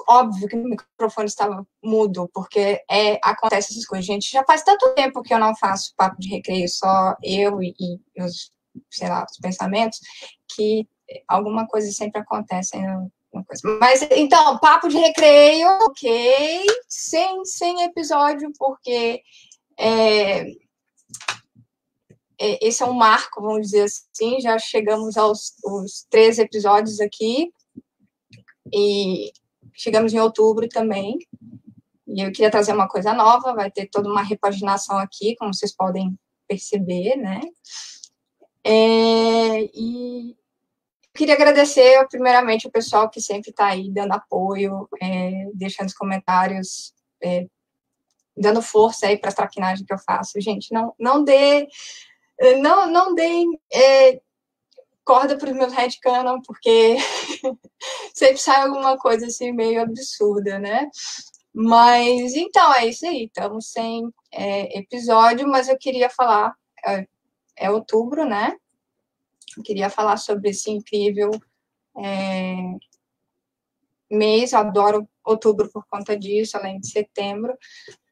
óbvio que o microfone estava mudo, porque acontece essas coisas. Gente, já faz tanto tempo que eu não faço papo de recreio, só eu e os, sei lá, os pensamentos, que alguma coisa sempre acontece. Mas, então, papo de recreio, ok, sem episódio, porque esse é um marco, vamos dizer assim, já chegamos aos 13 episódios aqui, e chegamos em outubro também, e eu queria trazer uma coisa nova, vai ter toda uma repaginação aqui, como vocês podem perceber, né? E queria agradecer, primeiramente, o pessoal que sempre está aí dando apoio, deixando os comentários, dando força aí para as traquinagens que eu faço. Gente, não deem corda para os meus headcanon, porque sempre sai alguma coisa assim meio absurda, né? Mas, então, é isso aí. Estamos sem episódio, mas eu queria falar... É outubro, né? Eu queria falar sobre esse incrível mês. Eu adoro outubro por conta disso, além de setembro,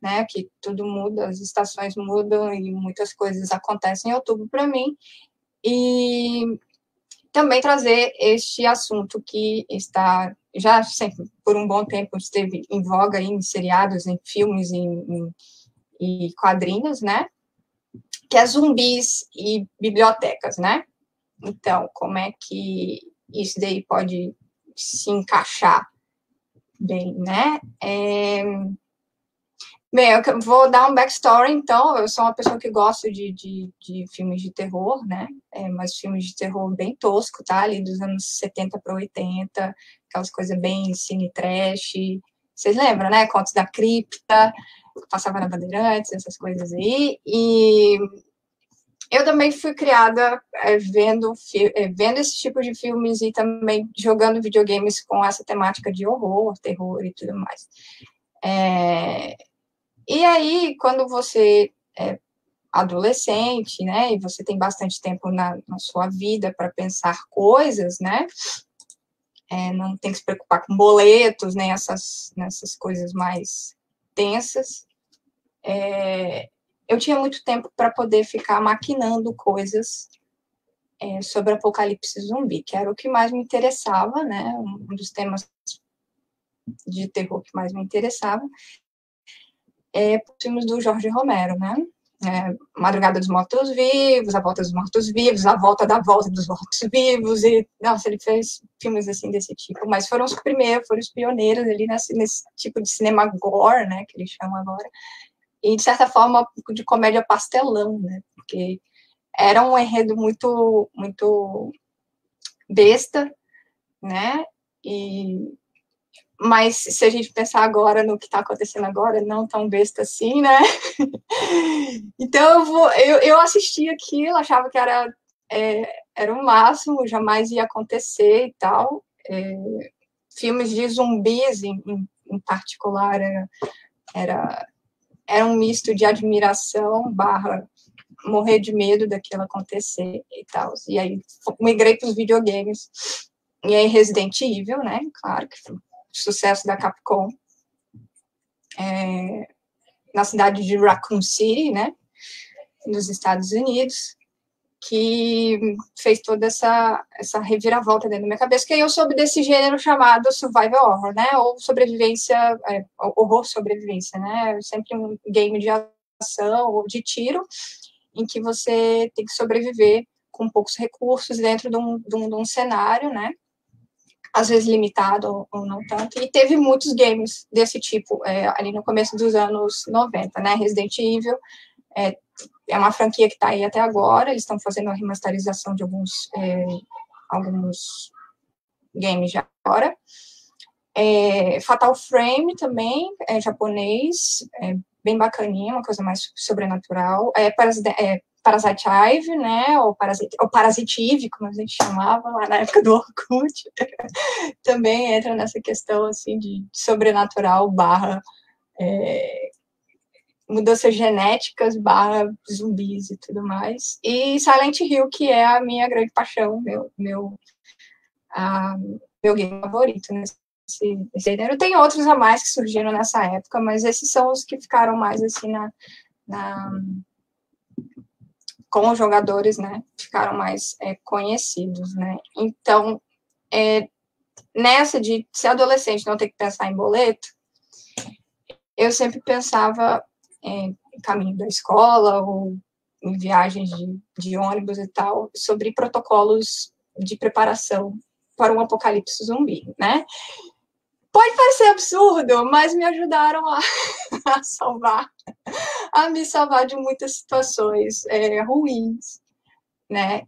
né? Que tudo muda, as estações mudam e muitas coisas acontecem em outubro para mim. E também trazer este assunto que está já sempre, por um bom tempo, esteve em voga em seriados, em filmes, e quadrinhos, né? Que é zumbis e bibliotecas, né? Então, como é que isso daí pode se encaixar bem, né? Bem, eu vou dar um backstory, então. Eu sou uma pessoa que gosta de filmes de terror, né? Mas filmes de terror bem tosco, tá? Ali dos anos 70 para 80, aquelas coisas bem cine trash. Vocês lembram, né? Contos da Cripta, passava na Bandeirantes, essas coisas aí. E eu também fui criada vendo esse tipo de filmes e também jogando videogames com essa temática de horror, terror e tudo mais. E aí, quando você é adolescente, né, e você tem bastante tempo na sua vida para pensar coisas, né, não tem que se preocupar com boletos, nem nessas coisas mais tensas, eu tinha muito tempo para poder ficar maquinando coisas sobre apocalipse zumbi, que era o que mais me interessava, né, um dos de terror que mais me interessava, os filmes do Jorge Romero, né? Madrugada dos Mortos-Vivos, A Volta dos Mortos-Vivos, A Volta da Volta dos Mortos-Vivos, e, nossa, ele fez filmes assim desse tipo, mas foram os primeiros, foram os pioneiros ali nesse tipo de cinema gore, né, que eles chamam agora, e de certa forma um pouco de comédia pastelão, né, porque era um enredo muito, muito besta, né, mas se a gente pensar agora no que está acontecendo agora, não tão besta assim, né? Então eu assisti aquilo, achava que era o máximo, jamais ia acontecer e tal. Filmes de zumbis, em particular, era um misto de admiração barra morrer de medo daquilo acontecer e tal. E aí migrei para os videogames. E aí Resident Evil, né? Claro que foi sucesso da Capcom, na cidade de Raccoon City, né, nos Estados Unidos, que fez toda essa reviravolta dentro da minha cabeça, que aí eu soube desse gênero chamado survival horror, né, ou sobrevivência, horror sobrevivência, né, sempre um game de ação ou de tiro, em que você tem que sobreviver com poucos recursos dentro de um cenário, né, às vezes limitado ou não tanto, e teve muitos games desse tipo, ali no começo dos anos 90, né, Resident Evil, é uma franquia que está aí até agora, eles estão fazendo uma remasterização de alguns games já agora, Fatal Frame também, japonês, bem bacaninha, uma coisa mais sobrenatural, Parasite Eve, né, ou Parasite Eve, como a gente chamava lá na época do Orkut, também entra nessa questão, assim, de sobrenatural barra mudanças genéticas barra zumbis e tudo mais. E Silent Hill, que é a minha grande paixão, meu game favorito, né, esse gênero. Tem outros a mais que surgiram nessa época, mas esses são os que ficaram mais assim com os jogadores, né? Ficaram mais conhecidos, né? Então, nessa de ser adolescente, não ter que pensar em boleto, eu sempre pensava em caminho da escola ou em viagens de ônibus e tal, sobre protocolos de preparação para um apocalipse zumbi, né? Pode parecer absurdo, mas me ajudaram a me salvar de muitas situações ruins, né?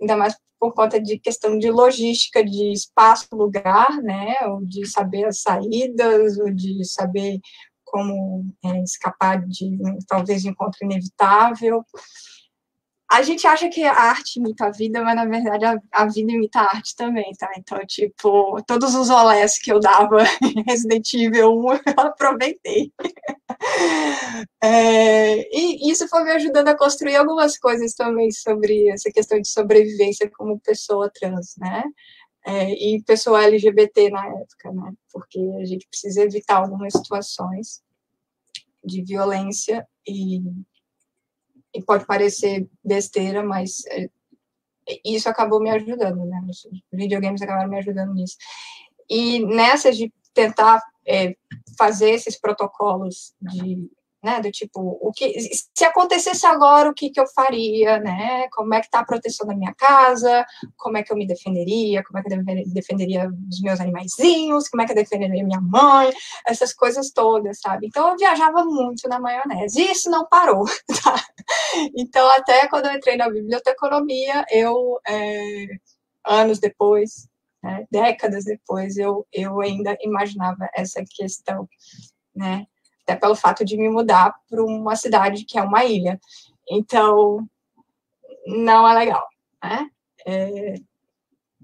Ainda mais por conta de questão de logística, de espaço, lugar, né? Ou de saber as saídas, ou de saber como escapar de talvez encontro inevitável. A gente acha que a arte imita a vida, mas na verdade a vida imita a arte também, tá? Então, tipo, todos os olés que eu dava em Resident Evil 1, eu aproveitei. E isso foi me ajudando a construir algumas coisas também sobre essa questão de sobrevivência como pessoa trans, né? E pessoa LGBT na época, né? Porque a gente precisa evitar algumas situações de violência e pode parecer besteira, mas isso acabou me ajudando, né? Os videogames acabaram me ajudando nisso. E nessa de tentar fazer esses protocolos né, do tipo, se acontecesse agora, o que eu faria, né? Como é que está a proteção da minha casa? Como é que eu me defenderia? Como é que eu defenderia os meus animaizinhos? Como é que eu defenderia minha mãe? Essas coisas todas, sabe? Então, eu viajava muito na maionese. E isso não parou, tá? Então, até quando eu entrei na biblioteconomia, anos depois, né, décadas depois, eu ainda imaginava essa questão, né? Até pelo fato de me mudar para uma cidade que é uma ilha. Então, não é legal, né?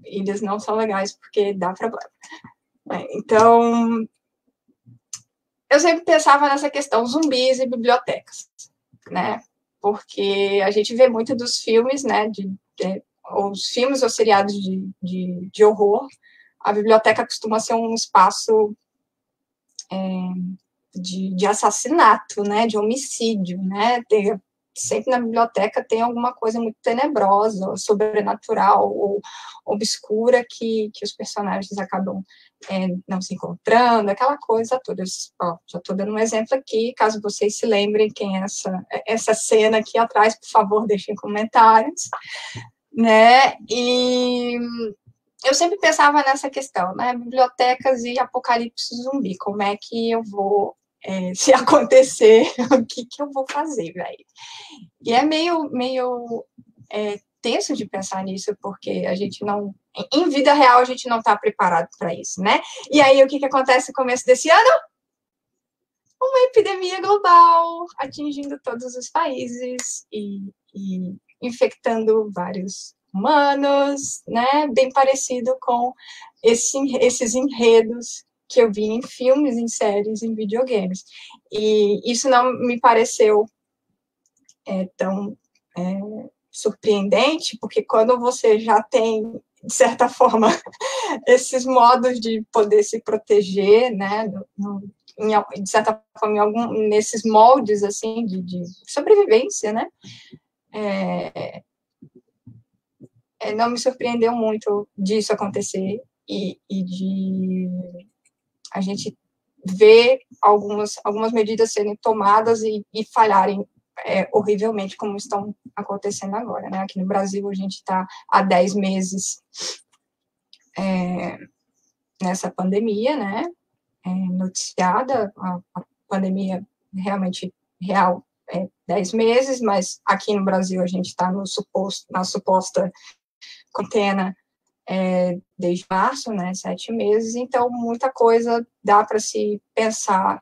Ilhas não são legais porque dá problema. Então, eu sempre pensava nessa questão zumbis e bibliotecas, né? Porque a gente vê muito dos filmes, né? Os filmes ou seriados de horror. A biblioteca costuma ser um espaço de assassinato, né, de homicídio, né, sempre na biblioteca tem alguma coisa muito tenebrosa, sobrenatural, ou obscura que os personagens acabam não se encontrando, aquela coisa toda. Já estou dando um exemplo aqui, caso vocês se lembrem quem é essa cena aqui atrás, por favor, deixem comentários, né, e eu sempre pensava nessa questão, né, bibliotecas e apocalipse zumbi, como é que eu vou se acontecer, o que eu vou fazer, velho? E é meio tenso de pensar nisso, porque a gente não... Em vida real, a gente não está preparado para isso, né? E aí, o que acontece no começo desse ano? Uma epidemia global, atingindo todos os países e infectando vários humanos, né? Bem parecido com esses enredos que eu vi em filmes, em séries, em videogames. E isso não me pareceu tão surpreendente, porque quando você já tem, de certa forma, esses modos de poder se proteger, né, de certa forma, nesses moldes, assim, de sobrevivência, né, não me surpreendeu muito disso acontecer e de a gente ver algumas medidas serem tomadas e falharem horrivelmente, como estão acontecendo agora, né? Aqui no Brasil, a gente está há 10 meses nessa pandemia, né? Noticiada, a pandemia realmente real 10 meses, mas aqui no Brasil a gente está na suposta quarentena desde março, né, 7 meses, então muita coisa dá para se pensar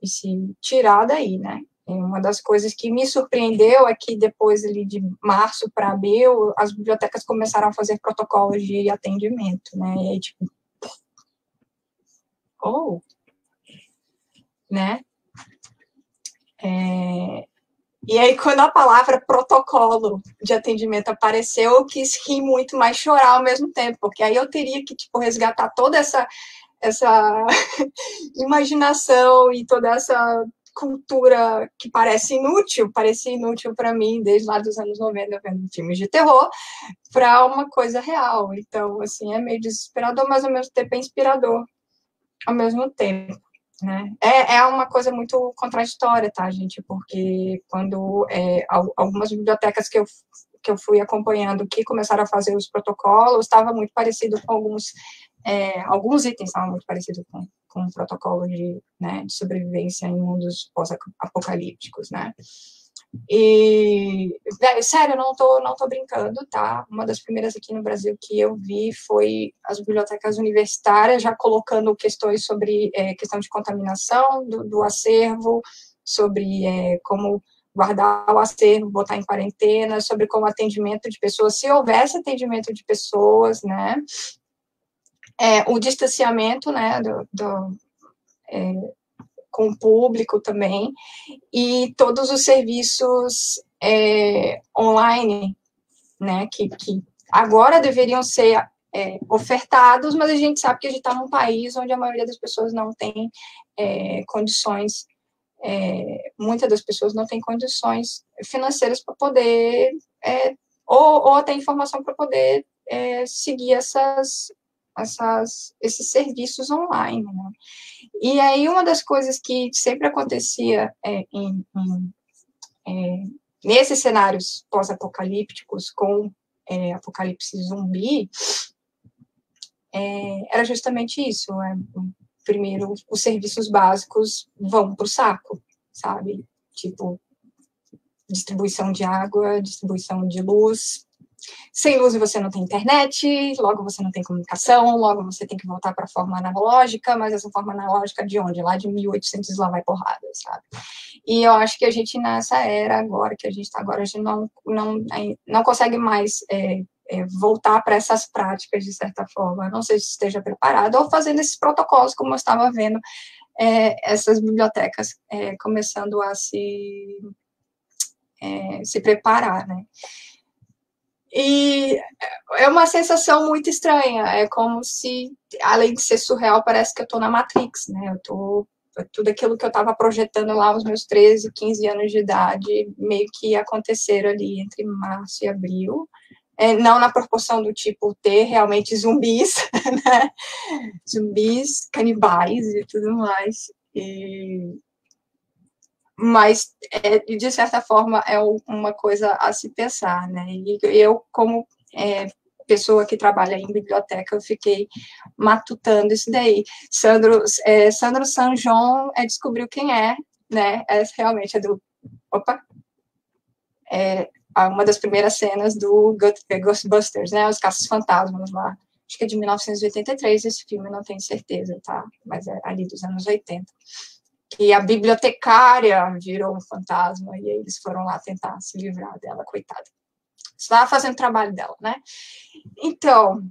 e se tirar daí, né. Uma das coisas que me surpreendeu é que depois ali de março para abril, as bibliotecas começaram a fazer protocolos de atendimento, né, e aí, tipo, né, e aí, quando a palavra protocolo de atendimento apareceu, eu quis rir muito, mas chorar ao mesmo tempo, porque aí eu teria que, tipo, resgatar toda essa essa imaginação e toda essa cultura que parecia inútil para mim desde lá dos anos 90, vendo filmes de terror, para uma coisa real. Então, assim, é meio desesperador, mas ao mesmo tempo é inspirador, ao mesmo tempo. Né? É uma coisa muito contraditória, tá, gente? Porque quando algumas bibliotecas que eu fui acompanhando que começaram a fazer os protocolos, estava muito parecido com alguns itens estavam muito parecidos com o protocolo né, de sobrevivência em mundos pós-apocalípticos, né? E, sério, não tô brincando, tá? Uma das primeiras aqui no Brasil que eu vi foi as bibliotecas universitárias já colocando questões sobre questão de contaminação do acervo, sobre como guardar o acervo, botar em quarentena, sobre como atendimento de pessoas, se houvesse atendimento de pessoas, né? O distanciamento, né, com o público também, e todos os serviços online, né, que agora deveriam ser ofertados, mas a gente sabe que a gente está num país onde a maioria das pessoas não tem condições, muitas das pessoas não têm condições financeiras para poder, ou até informação para poder seguir esses serviços online, né? E aí, uma das coisas que sempre acontecia nesses cenários pós-apocalípticos, com apocalipse zumbi, era justamente isso. Primeiro, os serviços básicos vão para o saco, sabe? Tipo, distribuição de água, distribuição de luz. Sem luz você não tem internet, logo você não tem comunicação, logo você tem que voltar para a forma analógica, mas essa forma analógica de onde? Lá de 1800 lá vai porrada, sabe? E eu acho que a gente nessa era agora, que a gente está agora, a gente não consegue mais voltar para essas práticas de certa forma. Eu não sei se esteja preparado, ou fazendo esses protocolos, como eu estava vendo essas bibliotecas começando a se preparar, né? E é uma sensação muito estranha, é como se, além de ser surreal, parece que eu estou na Matrix, né? Tudo aquilo que eu estava projetando lá aos meus 13, 15 anos de idade, meio que aconteceram ali entre março e abril, não na proporção do tipo ter realmente zumbis, né? Zumbis, canibais e tudo mais, mas, de certa forma, é uma coisa a se pensar, né? E eu, como pessoa que trabalha em biblioteca, eu fiquei matutando isso daí. Sandro Sanjon descobriu quem né? Realmente é do... Opa! Uma das primeiras cenas do Ghostbusters, né? Os Caça-Fantasmas lá. Acho que é de 1983 esse filme, não tenho certeza, tá? Mas é ali dos anos 80. Que a bibliotecária virou um fantasma e aí eles foram lá tentar se livrar dela, coitada. Estava fazendo o trabalho dela, né? Então,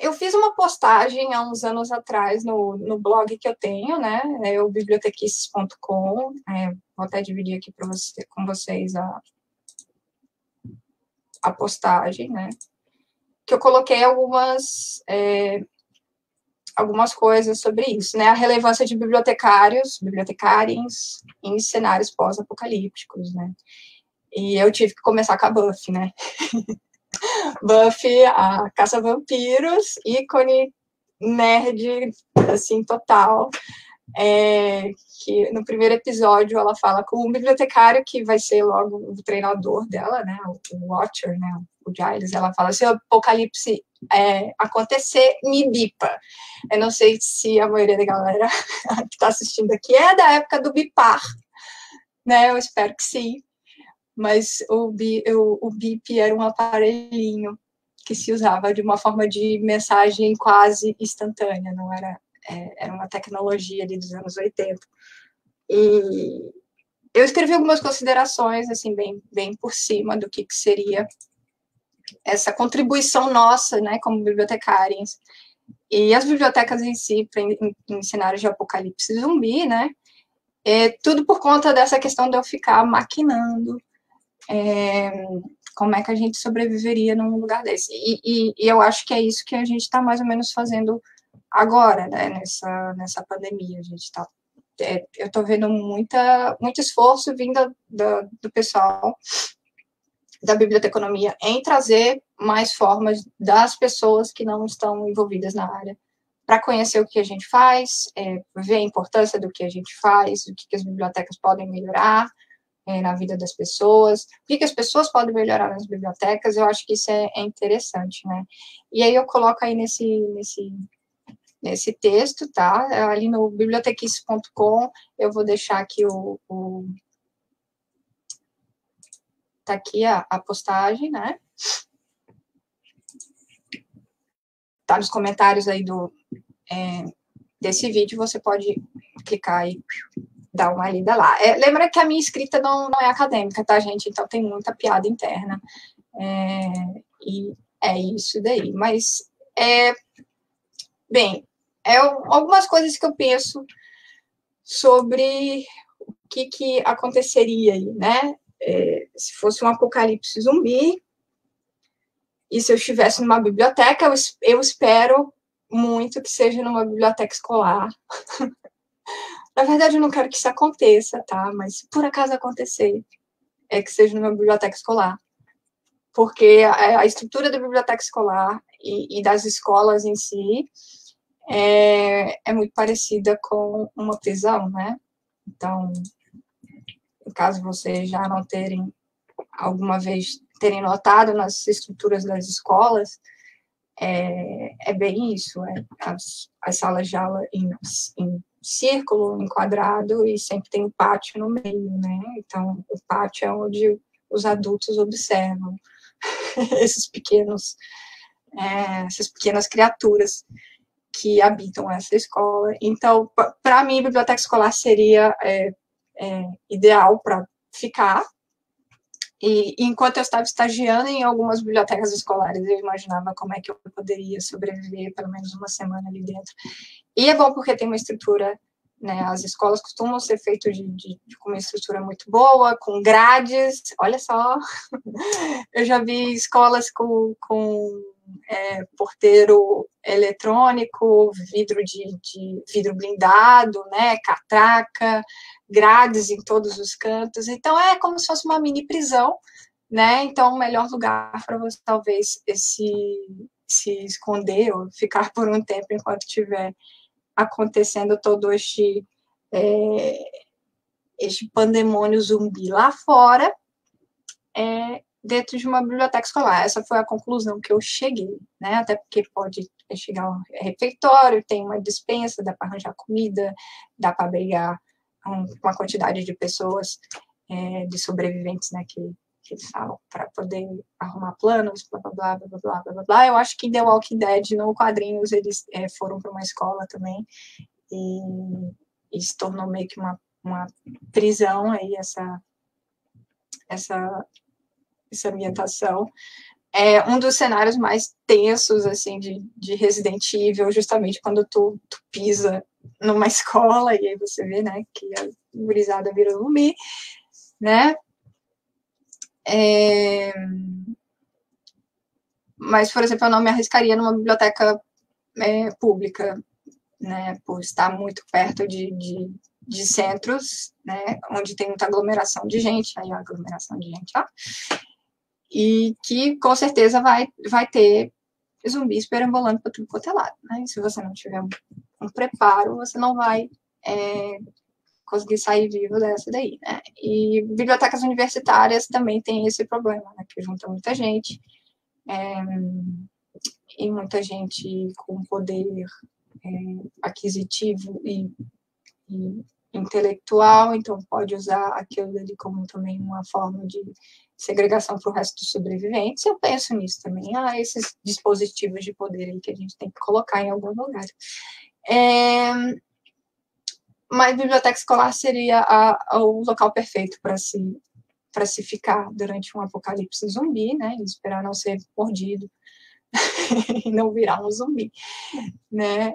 eu fiz uma postagem há uns anos atrás no blog que eu tenho, né? É o bibliotequices.com. Vou até dividir aqui com vocês a postagem, né? Que eu coloquei algumas coisas sobre isso, né? A relevância de bibliotecários em cenários pós-apocalípticos, né? E eu tive que começar com a Buffy, né? Buffy, a caça-vampiros, ícone nerd, assim, total. Que no primeiro episódio ela fala com um bibliotecário que vai ser logo o treinador dela, né? O Watcher, né? O Giles. Ela fala: se o apocalipse acontecer, me bipa. Eu não sei se a maioria da galera que está assistindo aqui é da época do bipar, né? Eu espero que sim. Mas o bip era um aparelhinho que se usava de uma forma de mensagem quase instantânea, não era, era uma tecnologia ali dos anos 80. E eu escrevi algumas considerações, assim, bem por cima do que seria essa contribuição nossa, né, como bibliotecários. E as bibliotecas em si, em cenários de apocalipse zumbi, né, tudo por conta dessa questão de eu ficar maquinando como é que a gente sobreviveria num lugar desse. E eu acho que é isso que a gente está mais ou menos fazendo agora, né, nessa pandemia, a gente tá, eu estou vendo muito esforço vindo do pessoal da biblioteconomia em trazer mais formas das pessoas que não estão envolvidas na área para conhecer o que a gente faz, ver a importância do que a gente faz, o que as bibliotecas podem melhorar na vida das pessoas, o que as pessoas podem melhorar nas bibliotecas. Eu acho que isso é interessante, né? E aí eu coloco aí nesse texto, tá? Ali no bibliotequice.com, eu vou deixar aqui tá aqui a postagem, né? Tá nos comentários aí desse vídeo, você pode clicar e dar uma lida lá. Lembra que a minha escrita não é acadêmica, tá, gente? Então tem muita piada interna. E é isso daí. Mas, bem, algumas coisas que eu penso sobre o que aconteceria aí, né? Se fosse um apocalipse zumbi, e se eu estivesse numa biblioteca, eu espero muito que seja numa biblioteca escolar. Na verdade, eu não quero que isso aconteça, tá? Mas se por acaso acontecer, que seja numa biblioteca escolar. Porque a estrutura da biblioteca escolar e das escolas em si é muito parecida com uma prisão, né? Então, caso vocês já não terem alguma vez terem notado nas estruturas das escolas, é bem isso, as salas de aula em círculo, em quadrado, e sempre tem um pátio no meio, né? Então, o pátio é onde os adultos observam essas pequenas criaturas que habitam essa escola. Então, para mim, a biblioteca escolar seria ideal para ficar. E enquanto eu estava estagiando em algumas bibliotecas escolares, eu imaginava como é que eu poderia sobreviver pelo menos uma semana ali dentro. E é bom porque tem uma estrutura, né? As escolas costumam ser feitas com uma estrutura muito boa, com grades. Olha só, eu já vi escolas com porteiro eletrônico, vidro blindado, né? Catraca, grades em todos os cantos. Então, é como se fosse uma mini prisão, né? Então, o melhor lugar para você, talvez, se esconder ou ficar por um tempo enquanto estiver acontecendo todo este pandemônio zumbi lá fora, dentro de uma biblioteca escolar. Essa foi a conclusão que eu cheguei, né? Até porque pode chegar um refeitório, tem uma despensa, dá para arranjar comida, dá para abrigar uma quantidade de pessoas, de sobreviventes, né, que eles falam, para poder arrumar planos, blá, blá, blá, blá, blá, blá, blá, blá. Eu acho que em The Walking Dead, no quadrinhos, eles foram para uma escola também, e se tornou meio que uma prisão aí, essa ambientação. É um dos cenários mais tensos, assim, de Resident Evil, justamente quando tu pisa numa escola, e aí você vê, né, que a gurizada vira zumbi, né? Mas, por exemplo, eu não me arriscaria numa biblioteca pública, né, por estar muito perto de centros, né, onde tem muita aglomeração de gente, aí a aglomeração de gente, ó, e que com certeza vai ter zumbis perambulando para tudo quanto é lado, né? E se você não tiver um preparo, você não vai conseguir sair vivo dessa daí, né? E bibliotecas universitárias também tem esse problema, né? Que junta muita gente, e muita gente com poder aquisitivo e intelectual, então pode usar aquilo ali como também uma forma de segregação para o resto dos sobreviventes. Eu penso nisso também, esses dispositivos de poder aí que a gente tem que colocar em algum lugar. Mas biblioteca escolar seria o local perfeito para se ficar durante um apocalipse zumbi, né? E esperar não ser mordido e não virar um zumbi, né?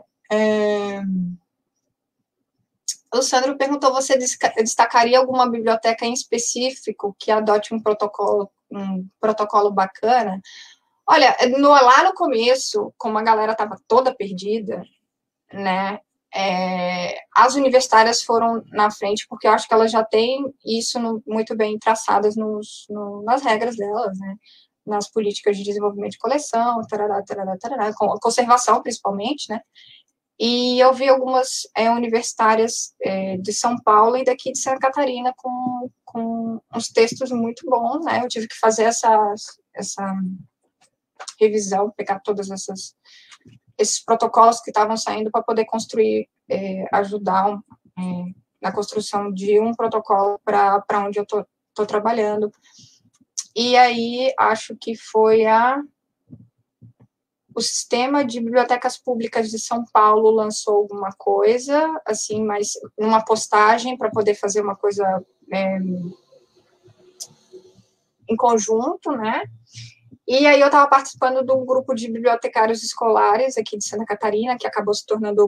O Sandro perguntou, você destacaria alguma biblioteca em específico que adote um protocolo bacana? Olha, lá no começo, como a galera estava toda perdida, né? As universitárias foram na frente, porque eu acho que elas já têm isso muito bem traçadas nas regras delas, né? Nas políticas de desenvolvimento de coleção, tarará, tarará, tarará, conservação, principalmente, né? E eu vi algumas universitárias de São Paulo e daqui de Santa Catarina com uns textos muito bons, né? Eu tive que fazer essa revisão, pegar todas esses protocolos que estavam saindo para poder construir, ajudar na construção de um protocolo para onde eu estou trabalhando. E aí, acho que foi o Sistema de Bibliotecas Públicas de São Paulo lançou alguma coisa, assim, mas uma postagem para poder fazer uma coisa em conjunto, né? E aí eu estava participando de um grupo de bibliotecários escolares aqui de Santa Catarina, que acabou se tornando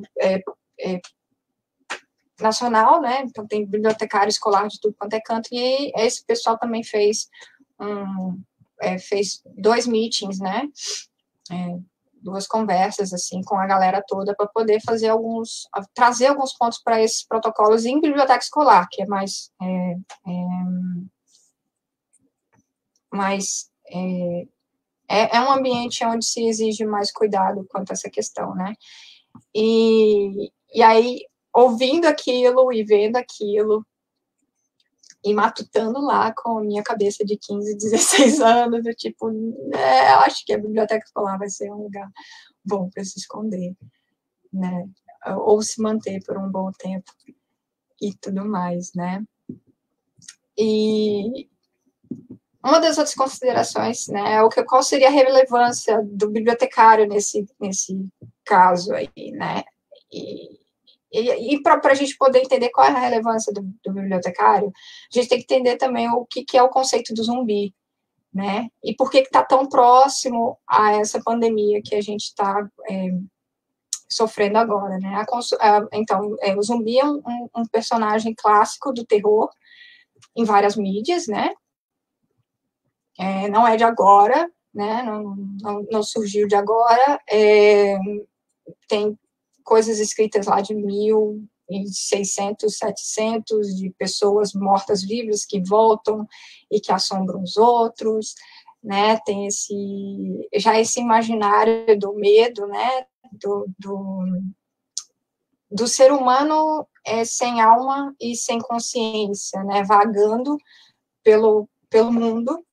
nacional, né? Então tem bibliotecário escolar de tudo quanto é canto, e esse pessoal também fez 2 meetings, né? 2 conversas, assim, com a galera toda, para poder trazer alguns pontos para esses protocolos em biblioteca escolar, que é mais um ambiente onde se exige mais cuidado quanto a essa questão, né? E aí, ouvindo aquilo e vendo aquilo, e matutando lá com a minha cabeça de 15, 16 anos, eu tipo, acho que a biblioteca escolar vai ser um lugar bom para se esconder, né? Ou se manter por um bom tempo e tudo mais, né? E uma das outras considerações, né, qual seria a relevância do bibliotecário nesse caso aí, né? E para a gente poder entender qual é a relevância do bibliotecário, a gente tem que entender também o que é o conceito do zumbi, né? E por que está tão próximo a essa pandemia que a gente está sofrendo agora, né? Então, o zumbi é um personagem clássico do terror em várias mídias, né? Não é de agora, né? Não surgiu de agora. Tem coisas escritas lá de 1600, 700, de pessoas mortas-vivas que voltam e que assombram os outros, né? Tem já esse imaginário do medo, né? Do ser humano sem alma e sem consciência, né? Vagando pelo mundo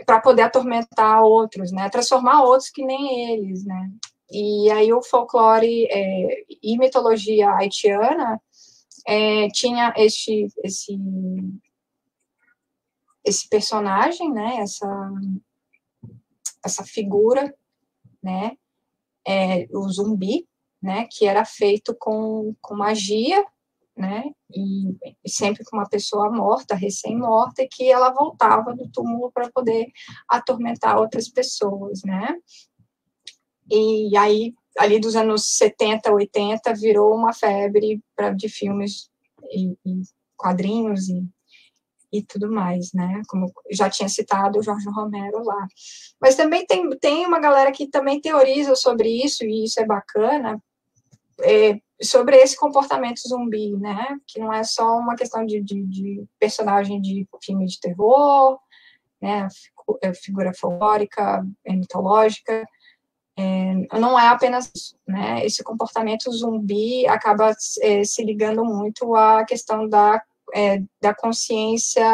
para poder atormentar outros, né? Transformar outros que nem eles, né? E aí o folclore e mitologia haitiana tinha esse personagem, né? Essa figura, né? O zumbi, né? Que era feito com magia, né? E sempre com uma pessoa morta, recém-morta, e que ela voltava do túmulo para poder atormentar outras pessoas, né? E aí, ali dos anos 70, 80, virou uma febre de filmes e quadrinhos e tudo mais, né? Como já tinha citado o Jorge Romero lá. Mas também tem uma galera que também teoriza sobre isso, e isso é bacana, sobre esse comportamento zumbi, né? Que não é só uma questão de personagem de filme de terror, né? Figura folclórica, mitológica, não é apenas isso, né? Esse comportamento zumbi acaba se ligando muito à questão da consciência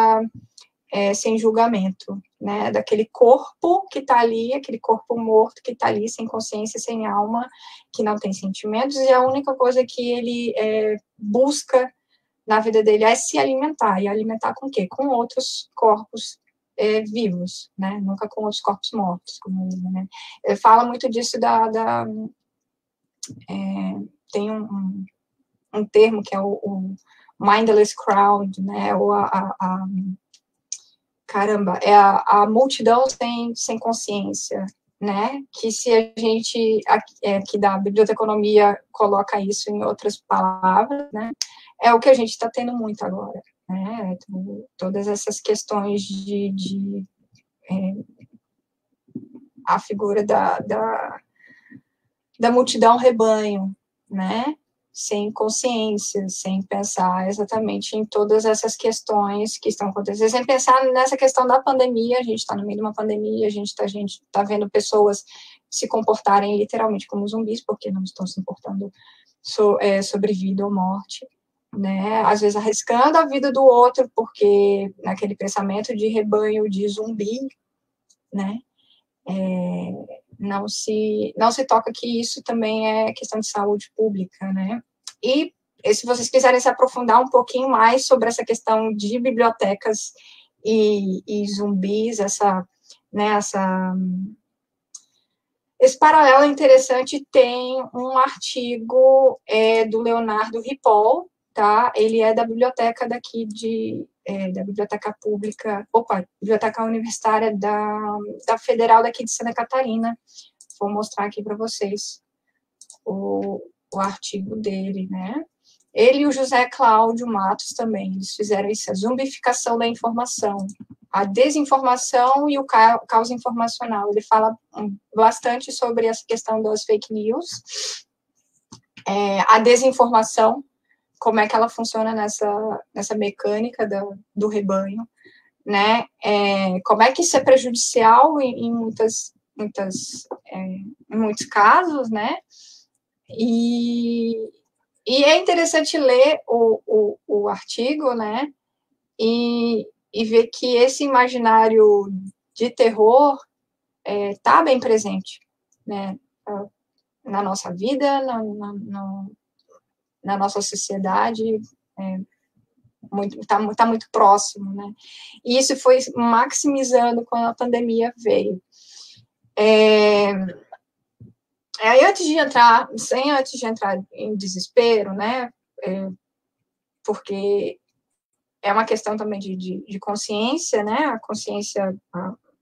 sem julgamento, né? Daquele corpo que está ali, aquele corpo morto que está ali, sem consciência, sem alma, que não tem sentimentos, e a única coisa que ele busca na vida dele é se alimentar. E alimentar com o quê? Com outros corpos vivos, né? Nunca com outros corpos mortos. Né? Fala muito disso tem um termo que é o mindless crowd, né? Ou caramba, é a multidão sem consciência, né? Que se a gente, aqui da biblioteconomia, coloca isso em outras palavras, né? É o que a gente está tendo muito agora, né? Todas essas questões a figura da multidão rebanho, né? Sem consciência, sem pensar exatamente em todas essas questões que estão acontecendo, sem pensar nessa questão da pandemia. A gente está no meio de uma pandemia, a gente tá vendo pessoas se comportarem literalmente como zumbis, porque não estão se importando sobre vida ou morte, né? Às vezes arriscando a vida do outro, porque naquele pensamento de rebanho, de zumbi, né? Não se toca que isso também é questão de saúde pública, né? E se vocês quiserem se aprofundar um pouquinho mais sobre essa questão de bibliotecas e zumbis, esse paralelo interessante. Tem um artigo do Leonardo Ripoll, tá? Ele é da biblioteca daqui da biblioteca pública, biblioteca universitária da Federal daqui de Santa Catarina. Vou mostrar aqui para vocês o artigo dele, né? Ele e o José Cláudio Matos também, eles fizeram isso, a zumbificação da informação, a desinformação e o caos informacional. Ele fala bastante sobre essa questão das fake news, a desinformação, como é que ela funciona nessa mecânica do rebanho, né? Como é que isso é prejudicial em muitos casos, né? E é interessante ler o artigo, né? E ver que esse imaginário de terror está bem presente, né? Na nossa vida, na nossa sociedade, tá muito próximo, né? E isso foi maximizando quando a pandemia veio. Aí, antes de entrar em desespero, né? Porque é uma questão também de consciência, né? A consciência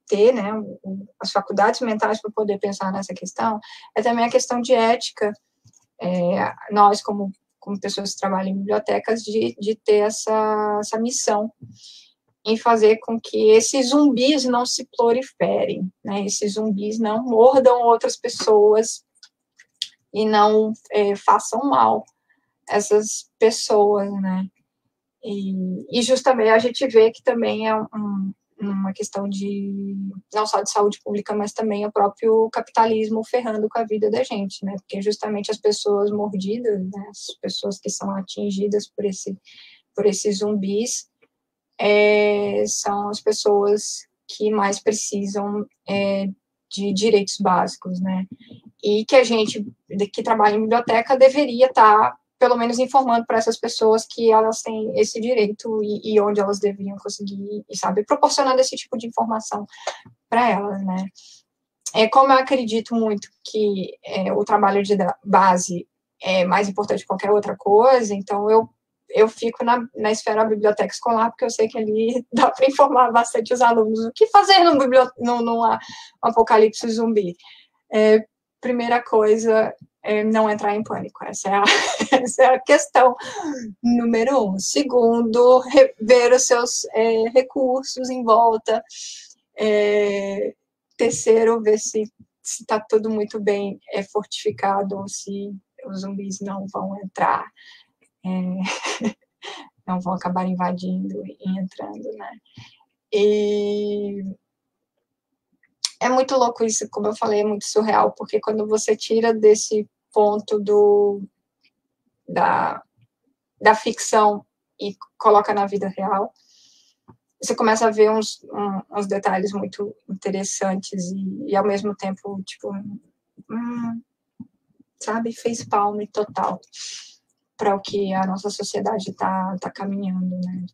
ter, né? As faculdades mentais para poder pensar nessa questão. É também a questão de ética. Nós, como pessoas que trabalham em bibliotecas, de ter essa missão em fazer com que esses zumbis não se proliferem, né? Esses zumbis não mordam outras pessoas e não façam mal a essas pessoas, né? E justamente a gente vê que também é uma questão não só de saúde pública, mas também o próprio capitalismo ferrando com a vida da gente, né? Porque justamente as pessoas mordidas, né? As pessoas que são atingidas por esses zumbis, são as pessoas que mais precisam de direitos básicos, né? E que a gente que trabalha em biblioteca deveria estar pelo menos informando para essas pessoas que elas têm esse direito e onde elas deveriam conseguir, e sabe, proporcionando esse tipo de informação para elas, né? Como eu acredito muito que o trabalho de base é mais importante que qualquer outra coisa, então eu fico na esfera da biblioteca escolar, porque eu sei que ali dá para informar bastante os alunos o que fazer num apocalipse zumbi. Primeira coisa, não entrar em pânico. Essa é a questão número 1. Segundo, ver os seus recursos em volta. Terceiro, ver se está tudo muito bem fortificado, ou se os zumbis não vão entrar, não vão acabar invadindo e entrando, né? E é muito louco isso, como eu falei, é muito surreal, porque quando você tira desse ponto da ficção e coloca na vida real, você começa a ver uns detalhes muito interessantes e ao mesmo tempo, tipo, sabe, fez palme total para o que a nossa sociedade está caminhando, né?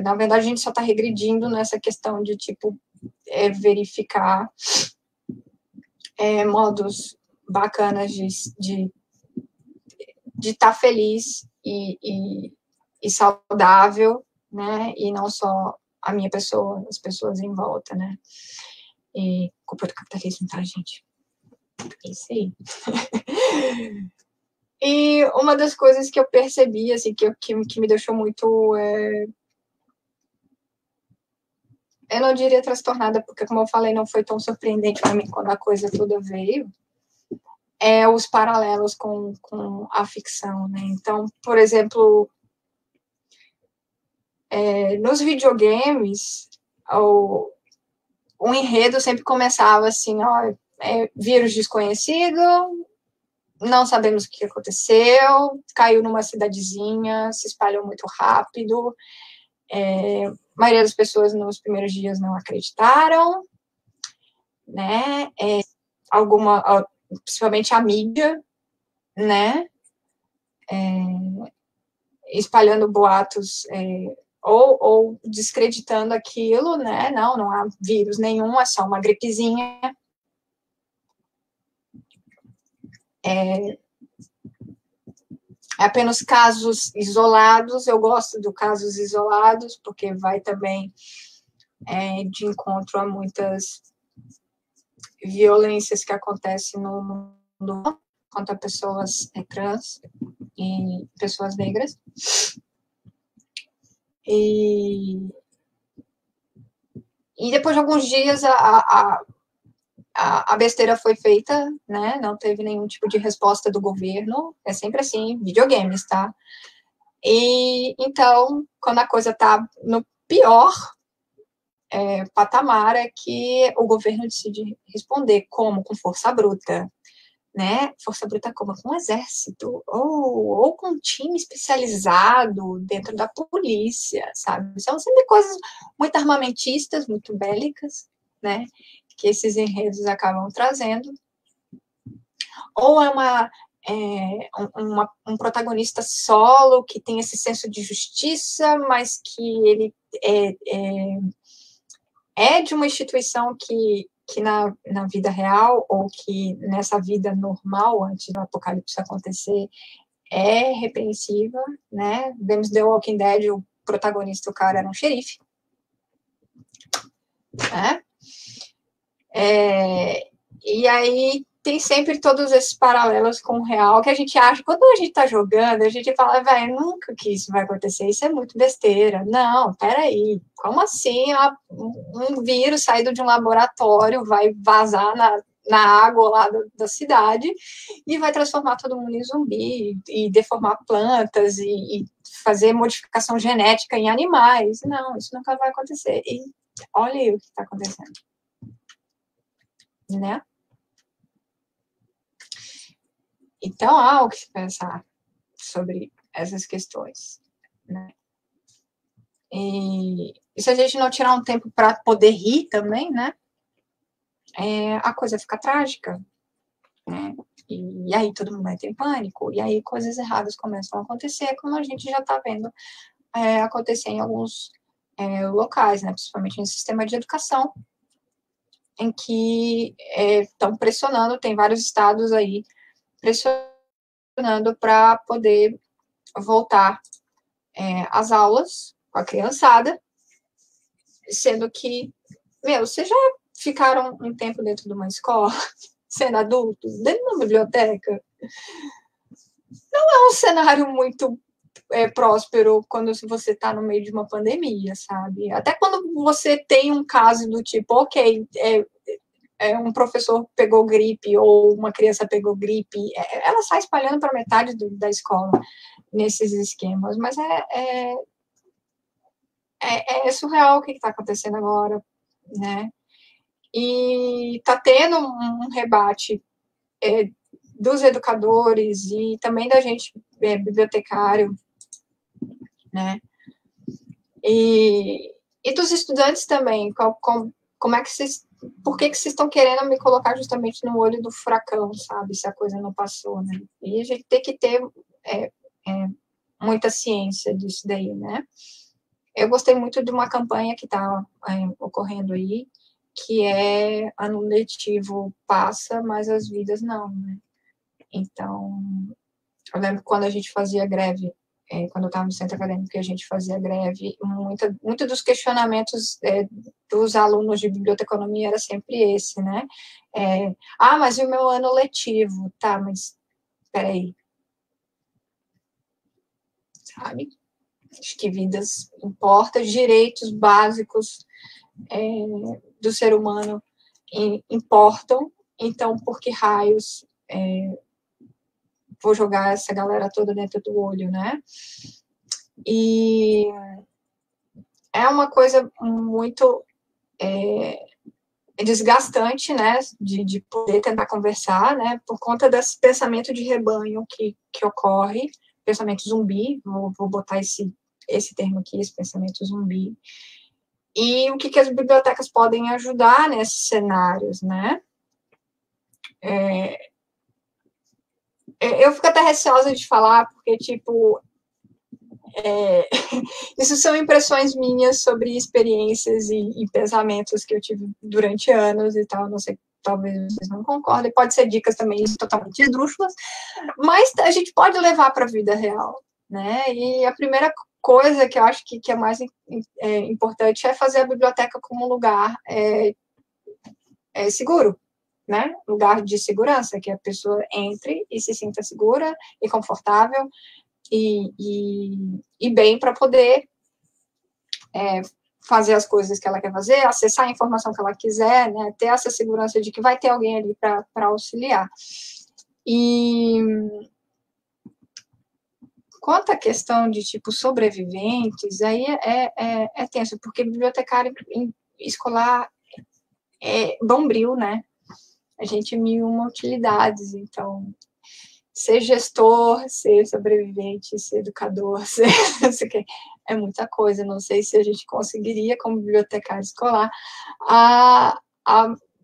Na verdade, a gente só está regredindo nessa questão de, tipo, verificar modos bacanas de estar feliz e saudável, né? E não só a minha pessoa, as pessoas em volta, né? E culpa do capitalismo, tá, gente? É isso aí. E uma das coisas que eu percebi, assim, que me deixou muito... eu não diria transtornada, porque, como eu falei, não foi tão surpreendente para mim quando a coisa toda veio. os paralelos com a ficção, né? Então, por exemplo, nos videogames, o enredo sempre começava assim, ó, vírus desconhecido, não sabemos o que aconteceu, caiu numa cidadezinha, se espalhou muito rápido, a maioria das pessoas nos primeiros dias não acreditaram, né? Principalmente a mídia, né? Espalhando boatos ou descreditando aquilo, né? Não há vírus nenhum, é só uma gripezinha. Apenas casos isolados. Eu gosto de casos isolados, porque vai também de encontro a muitas violências que acontecem no mundo contra pessoas trans e pessoas negras. E depois de alguns dias a besteira foi feita, né? Não teve nenhum tipo de resposta do governo. É sempre assim, videogames, tá? E então, quando a coisa tá no pior patamar, é que o governo decide responder como? Com força bruta, né? Força bruta como? Com um exército, ou com um time especializado dentro da polícia, sabe? São sempre coisas muito armamentistas, muito bélicas, né? Que esses enredos acabam trazendo. Ou um protagonista solo que tem esse senso de justiça, mas que ele é de uma instituição que na vida real, ou que nessa vida normal, antes do apocalipse acontecer, é repreensiva, né? Vemos The Walking Dead, o protagonista, o cara era um xerife, né? E aí tem sempre todos esses paralelos com o real que a gente acha, quando a gente tá jogando, a gente fala, velho, nunca que isso vai acontecer, isso é muito besteira. Não, peraí, como assim um vírus saído de um laboratório vai vazar na água lá da cidade e vai transformar todo mundo em zumbi e deformar plantas e fazer modificação genética em animais? Não, isso nunca vai acontecer. E olha aí o que está acontecendo, né? Então, há o que se pensar sobre essas questões, né? E se a gente não tirar um tempo para poder rir também, né? A coisa fica trágica, né? E aí todo mundo entra em pânico, e aí coisas erradas começam a acontecer, como a gente já está vendo acontecer em alguns locais, né? Principalmente no sistema de educação, em que estão pressionando, tem vários estados aí pressionando para poder voltar às aulas com a criançada, sendo que, vocês já ficaram um tempo dentro de uma escola, sendo adultos, dentro de uma biblioteca? Não é um cenário muito próspero quando você está no meio de uma pandemia, sabe? Até quando você tem um caso do tipo, ok, um professor pegou gripe ou uma criança pegou gripe, ela sai espalhando para metade da escola nesses esquemas, mas é surreal o que está acontecendo agora, né? E está tendo um rebate dos educadores e também da gente bibliotecário, né? E dos estudantes também, como é que vocês, por que vocês estão querendo me colocar justamente no olho do furacão, sabe, se a coisa não passou, né? E a gente tem que ter muita ciência disso daí, né? Eu gostei muito de uma campanha que está ocorrendo aí, que é ano letivo passa, mas as vidas não, né? Então, eu lembro quando a gente fazia greve, quando eu estava no centro acadêmico, que a gente fazia greve, muito dos questionamentos dos alunos de biblioteconomia era sempre esse, né? Mas e o meu ano letivo? Tá, mas peraí. Sabe? Acho que vidas importam, direitos básicos do ser humano importam, então por que raios vou jogar essa galera toda dentro do olho, né? E é uma coisa muito desgastante, né, de poder tentar conversar, né, por conta desse pensamento de rebanho que ocorre, pensamento zumbi, vou botar esse termo aqui, esse pensamento zumbi, e o que as bibliotecas podem ajudar nesses cenários, né? Eu fico até receosa de falar, porque, tipo, isso são impressões minhas sobre experiências e pensamentos que eu tive durante anos e tal, não sei, talvez vocês não concordem, pode ser dicas também totalmente esdrúxulas, mas a gente pode levar para a vida real, né? E a primeira coisa que eu acho que é mais importante é fazer a biblioteca como um lugar seguro, né? Lugar de segurança, que a pessoa entre e se sinta segura e confortável e bem para poder fazer as coisas que ela quer fazer, acessar a informação que ela quiser, né? Ter essa segurança de que vai ter alguém ali para auxiliar. E quanto à questão de, tipo, sobreviventes, aí é tenso, porque bibliotecário escolar é bombril, né? A gente mil e uma utilidades, então ser gestor, ser sobrevivente, ser educador, ser é muita coisa. Não sei se a gente conseguiria, como bibliotecário escolar, a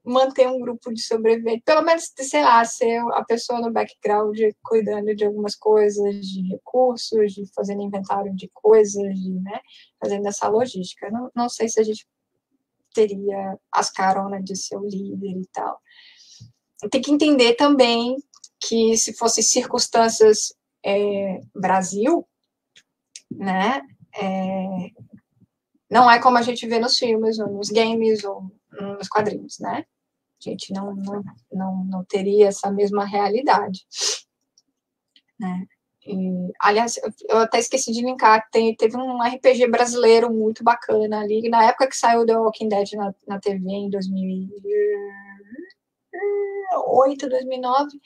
manter um grupo de sobreviventes, pelo menos, sei lá, ser a pessoa no background cuidando de algumas coisas, de recursos, de fazendo inventário de coisas, né, fazendo essa logística. Não sei se a gente teria as caronas de ser o líder e tal. Tem que entender também que se fossem circunstâncias Brasil, né, não é como a gente vê nos filmes, ou nos games, ou nos quadrinhos, né? A gente não teria essa mesma realidade, né? E, aliás, eu até esqueci de linkar, teve um RPG brasileiro muito bacana ali, na época que saiu The Walking Dead na TV, em 2008, 2009,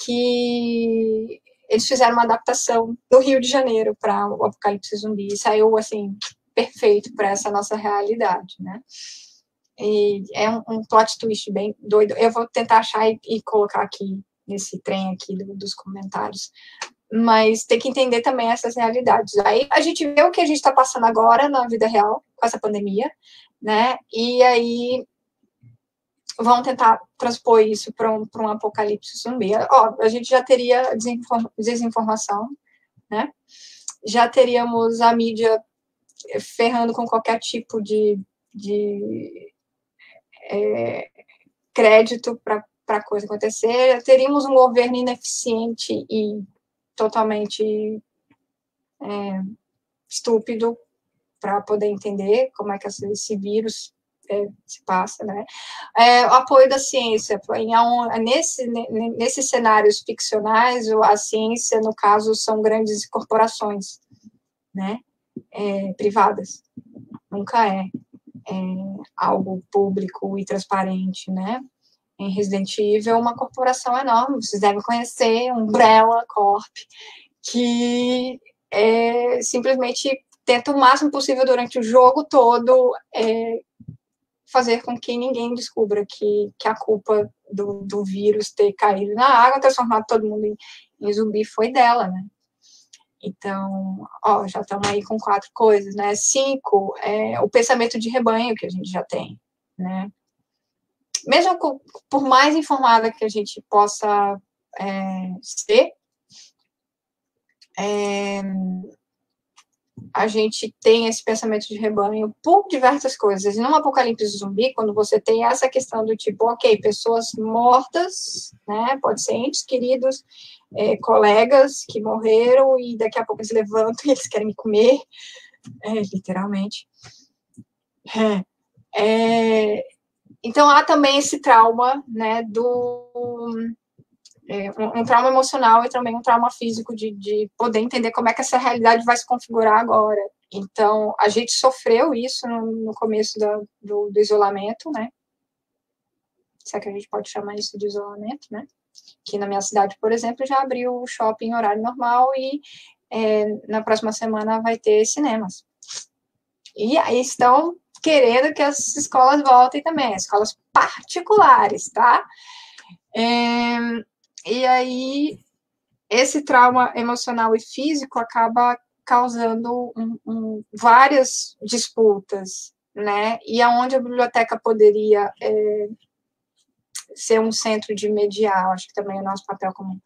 que eles fizeram uma adaptação do Rio de Janeiro para o Apocalipse Zumbi, e saiu, assim, perfeito para essa nossa realidade, né? E é um plot twist bem doido. Eu vou tentar achar e colocar aqui nesse trem aqui dos comentários. Mas tem que entender também essas realidades. Aí a gente vê o que a gente está passando agora na vida real, com essa pandemia, né? E aí vão tentar transpor isso para um apocalipse zumbi. Ó, a gente já teria desinformação, né? Já teríamos a mídia ferrando com qualquer tipo de crédito para a coisa acontecer, teríamos um governo ineficiente e totalmente estúpido para poder entender como é que esse vírus se passa, né? O apoio da ciência, nesses cenários ficcionais, a ciência, no caso, são grandes corporações, né? Privadas. Nunca é algo público e transparente, né? Em Resident Evil, uma corporação enorme, vocês devem conhecer, Umbrella Corp, que simplesmente tenta o máximo possível durante o jogo todo fazer com que ninguém descubra que a culpa do vírus ter caído na água, transformado todo mundo em zumbi, foi dela, né? Então, já estamos aí com 4 coisas, né? 5, o pensamento de rebanho que a gente já tem, né? Mesmo por mais informada que a gente possa ser, a gente tem esse pensamento de rebanho por diversas coisas. E num apocalipse zumbi, quando você tem essa questão do tipo, ok, pessoas mortas, né? Pode ser entes queridos, colegas que morreram e daqui a pouco eles levantam e eles querem me comer, literalmente. Então, há também esse trauma, né, um trauma emocional e também um trauma físico de poder entender como é que essa realidade vai se configurar agora. Então, a gente sofreu isso no começo do isolamento, né? Se é que a gente pode chamar isso de isolamento, né? Aqui na minha cidade, por exemplo, já abriu o shopping em horário normal e na próxima semana vai ter cinemas. E aí estão querendo que as escolas voltem também, escolas particulares, tá? E aí, esse trauma emocional e físico acaba causando várias disputas, né? E aonde a biblioteca poderia ser um centro de mediar, acho que também o nosso papel como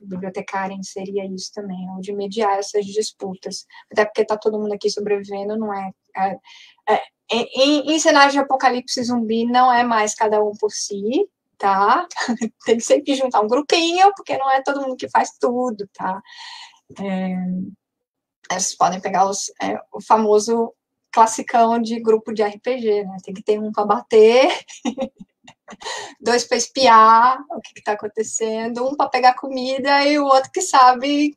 bibliotecária seria isso também, de mediar essas disputas, até porque está todo mundo aqui sobrevivendo, não em cenários de apocalipse zumbi não é mais cada um por si, tá? Tem que sempre juntar um grupinho, porque não é todo mundo que faz tudo, tá? Vocês podem pegar o famoso classicão de grupo de RPG, né? Tem que ter um para bater, 2 para espiar o que está acontecendo, um para pegar comida e o outro que sabe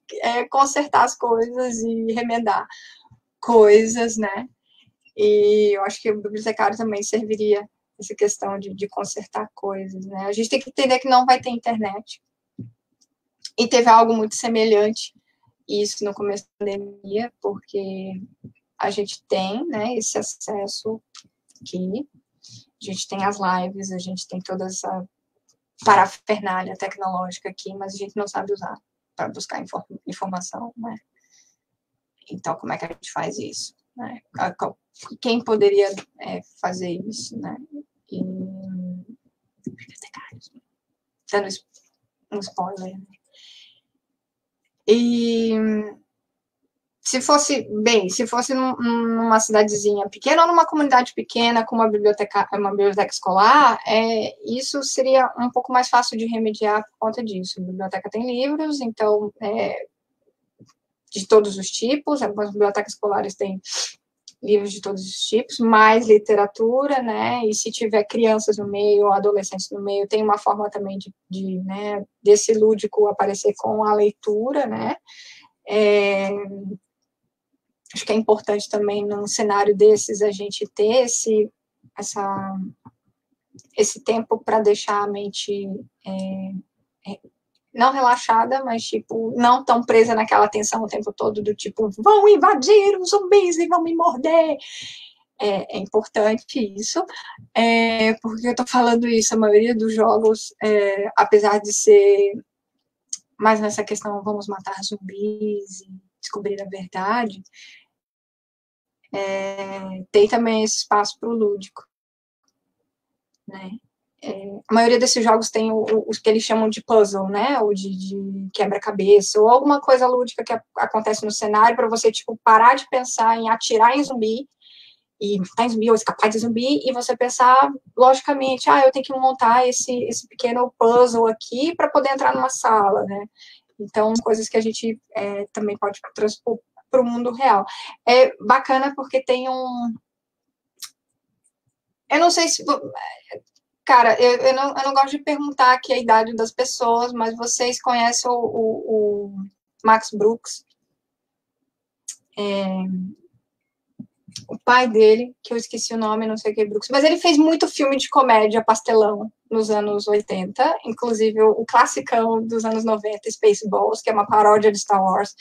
consertar as coisas e remendar coisas, né? E eu acho que o bibliotecário também serviria essa questão de consertar coisas, né? A gente tem que entender que não vai ter internet. E teve algo muito semelhante isso no começo da pandemia, porque a gente tem, né, esse acesso aqui, a gente tem as lives, a gente tem toda essa parafernália tecnológica aqui, mas a gente não sabe usar para buscar informação, né? Então, como é que a gente faz isso? Né? Quem poderia fazer isso, né? E dando um spoiler. E se fosse numa cidadezinha pequena ou numa comunidade pequena com uma biblioteca escolar, isso seria um pouco mais fácil de remediar por conta disso. A biblioteca tem livros, então, de todos os tipos, as bibliotecas escolares têm livros de todos os tipos, mais literatura, né, e se tiver crianças no meio, ou adolescentes no meio, tem uma forma também desse lúdico aparecer com a leitura, né, acho que é importante também, num cenário desses, a gente ter esse tempo para deixar a mente não relaxada, mas, tipo, não tão presa naquela tensão o tempo todo do tipo, vão invadir os zumbis e vão me morder. É importante isso. Porque eu tô falando isso, a maioria dos jogos, apesar de ser mais nessa questão, vamos matar zumbis e descobrir a verdade, tem também esse espaço para o lúdico, né? A maioria desses jogos tem os que eles chamam de puzzle, né? Ou de quebra-cabeça, ou alguma coisa lúdica que acontece no cenário para você, tipo, parar de pensar em atirar em zumbi e matar em zumbi ou escapar de zumbi e você pensar, logicamente, eu tenho que montar esse pequeno puzzle aqui para poder entrar numa sala, né? Então, coisas que a gente também pode transpor para o mundo real. É bacana porque tem eu não sei se... Cara, eu não gosto de perguntar aqui a idade das pessoas, mas vocês conhecem o Max Brooks? O pai dele, que eu esqueci o nome, não sei o que, Brooks, mas ele fez muito filme de comédia pastelão nos anos 80, inclusive o classicão dos anos 90, Spaceballs, que é uma paródia de Star Wars.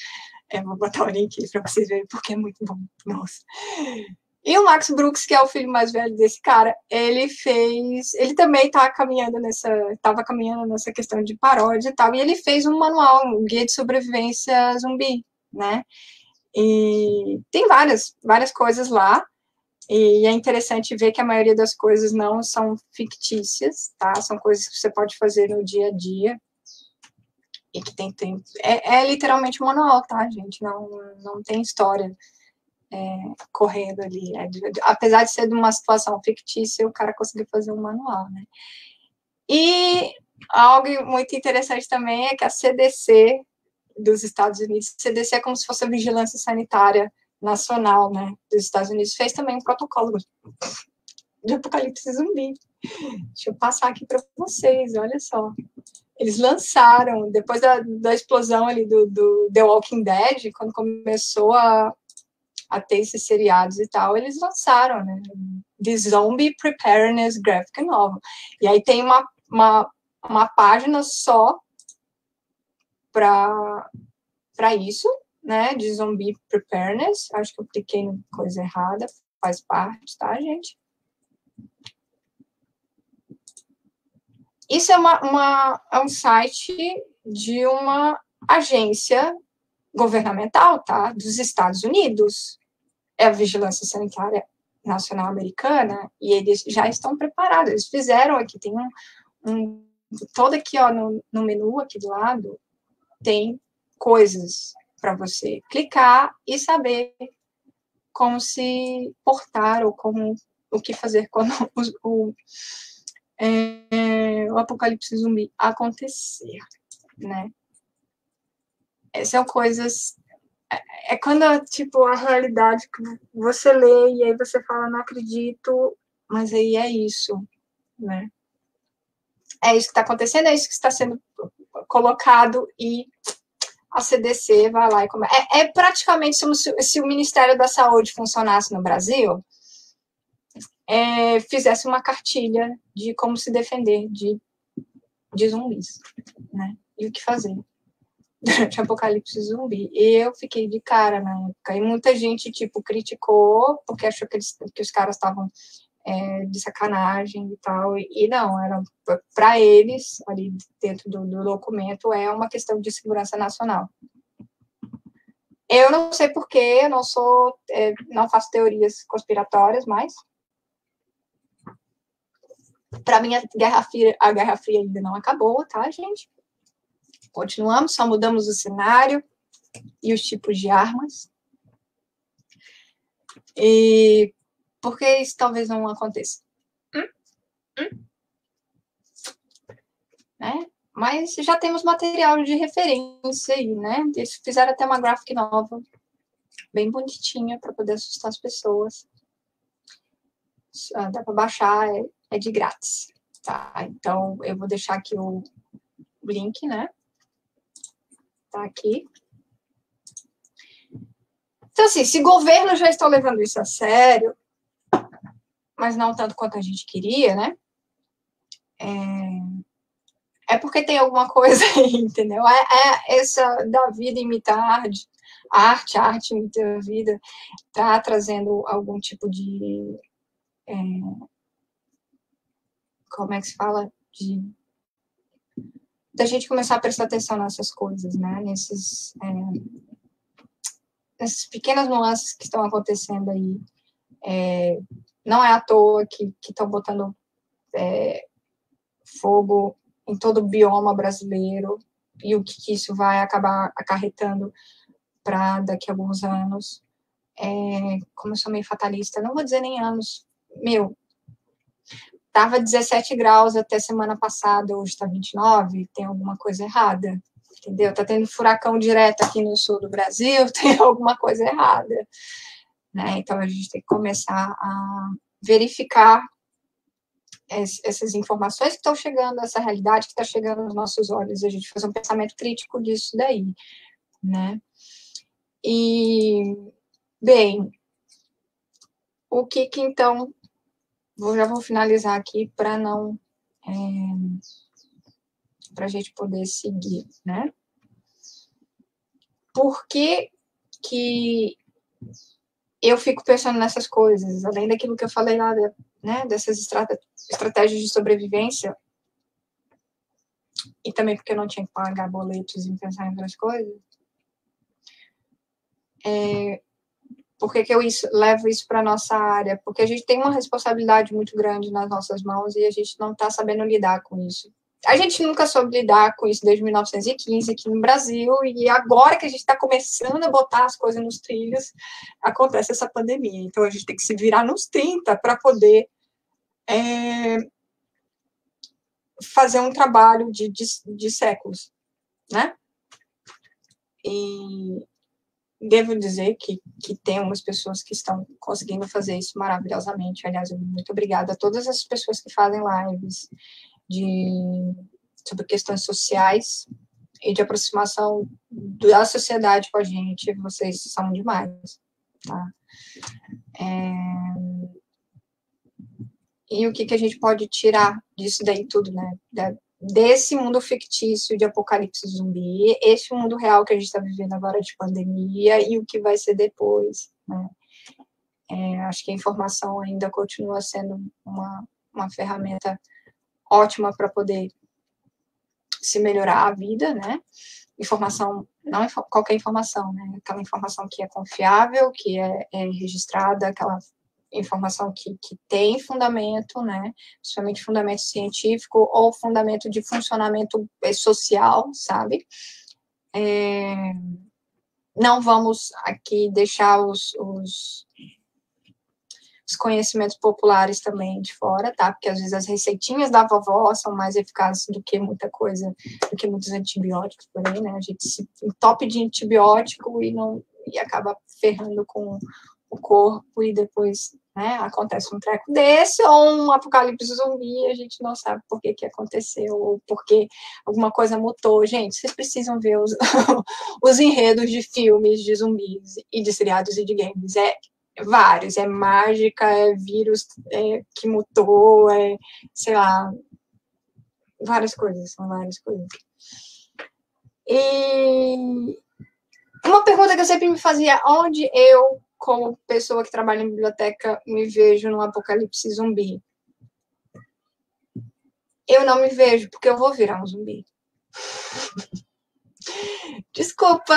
Vou botar o link aqui para vocês verem, porque é muito bom. Nossa. E o Max Brooks, que é o filho mais velho desse cara, ele também estava caminhando nessa questão de paródia e tal, e ele fez um manual, um guia de sobrevivência zumbi, né? E tem várias coisas lá, e é interessante ver que a maioria das coisas não são fictícias, tá? São coisas que você pode fazer no dia a dia, e que é literalmente um manual, tá, gente? Não tem história correndo ali. Apesar de ser de uma situação fictícia, o cara conseguiu fazer um manual, né? E algo muito interessante também é que a CDC dos Estados Unidos, CDC é como se fosse a Vigilância Sanitária Nacional, né, dos Estados Unidos, fez também um protocolo de apocalipse zumbi. Deixa eu passar aqui para vocês, olha só. Eles lançaram, depois da explosão ali do The Walking Dead, quando começou a ter esses seriados e tal, eles lançaram, né, The Zombie Preparedness Graphic Novel. E aí tem uma página só para isso, né, de zombie preparedness. Acho que eu cliquei na coisa errada, faz parte, tá, gente? Isso é um site de uma agência governamental, tá, dos Estados Unidos. É a Vigilância Sanitária Nacional Americana, e eles já estão preparados. Eles fizeram aqui, tem todo aqui, ó, no menu aqui do lado, tem coisas para você clicar e saber como se portar ou como o que fazer quando o apocalipse zumbi acontecer, né? Essas são coisas... É quando, tipo, a realidade que você lê e aí você fala, não acredito, mas aí é isso, né? É isso que está acontecendo, é isso que está sendo colocado e a CDC vai lá e começa. É praticamente como se o Ministério da Saúde funcionasse no Brasil, fizesse uma cartilha de como se defender de zumbis, né? E o que fazer durante o apocalipse zumbi. E eu fiquei de cara na época. E muita gente, tipo, criticou porque achou que os caras estavam de sacanagem e tal. E não, era para eles, ali dentro do documento, é uma questão de segurança nacional. Eu não sei porquê, eu não sou, não faço teorias conspiratórias, mas para mim a Guerra Fria ainda não acabou, tá, gente? Continuamos, só mudamos o cenário e os tipos de armas. E por que isso talvez não aconteça? Né? Mas já temos material de referência aí, né? Eles fizeram até uma graphic nova, bem bonitinha, para poder assustar as pessoas. Dá para baixar, é de grátis. Tá? Então, eu vou deixar aqui o link, né? Tá aqui. Então, assim, se governos já estão levando isso a sério, mas não tanto quanto a gente queria, né? É porque tem alguma coisa aí, entendeu? Essa da vida imita a arte imita a vida, tá trazendo algum tipo de... como é que se fala? Da gente começar a prestar atenção nessas coisas, né? Essas pequenas nuances que estão acontecendo aí. Não é à toa que estão botando fogo em todo o bioma brasileiro e o que isso vai acabar acarretando para daqui a alguns anos. Como eu sou meio fatalista, não vou dizer nem anos, tava 17 graus até semana passada, hoje está 29, tem alguma coisa errada, entendeu? Tá tendo furacão direto aqui no sul do Brasil, tem alguma coisa errada, né? Então a gente tem que começar a verificar essas informações que estão chegando, essa realidade que está chegando aos nossos olhos, a gente fazer um pensamento crítico disso daí, né? E, bem, o que então, já vou finalizar aqui para não, para a gente poder seguir, né? Por que eu fico pensando nessas coisas, além daquilo que eu falei lá, né, dessas estratégias de sobrevivência, e também porque eu não tinha que pagar boletos e pensar em outras coisas, por que eu levo isso para a nossa área? Porque a gente tem uma responsabilidade muito grande nas nossas mãos e a gente não está sabendo lidar com isso. A gente nunca soube lidar com isso desde 1915 aqui no Brasil, e agora que a gente está começando a botar as coisas nos trilhos, acontece essa pandemia. Então, a gente tem que se virar nos 30 para poder fazer um trabalho de séculos, né? E devo dizer que tem umas pessoas que estão conseguindo fazer isso maravilhosamente. Aliás, muito obrigada a todas as pessoas que fazem lives sobre questões sociais e de aproximação da sociedade com a gente. Vocês são demais, tá? E o que a gente pode tirar disso daí tudo, né? desse mundo fictício de apocalipse zumbi, esse mundo real que a gente está vivendo agora de pandemia e o que vai ser depois, né? Acho que a informação ainda continua sendo uma ferramenta ótima para poder se melhorar a vida, né? Informação, não é qualquer informação, né? Aquela informação que é confiável, que é registrada, aquela informação que tem fundamento, né? Principalmente fundamento científico ou fundamento de funcionamento social, sabe? Não vamos aqui deixar os conhecimentos populares também de fora, tá? Porque às vezes as receitinhas da vovó são mais eficazes do que muita coisa, do que muitos antibióticos por aí, né? A gente se entope de antibiótico e acaba ferrando com o corpo e depois, né, acontece um treco desse ou um apocalipse zumbi e a gente não sabe por que aconteceu ou porque alguma coisa mutou. Gente, vocês precisam ver os enredos de filmes de zumbis e de seriados e de games. Vários, é mágica, é vírus que mutou, sei lá, várias coisas, são várias coisas. E uma pergunta que eu sempre me fazia, onde eu, como pessoa que trabalha em biblioteca, me vejo num apocalipse zumbi? Eu não me vejo, porque eu vou virar um zumbi. Desculpa,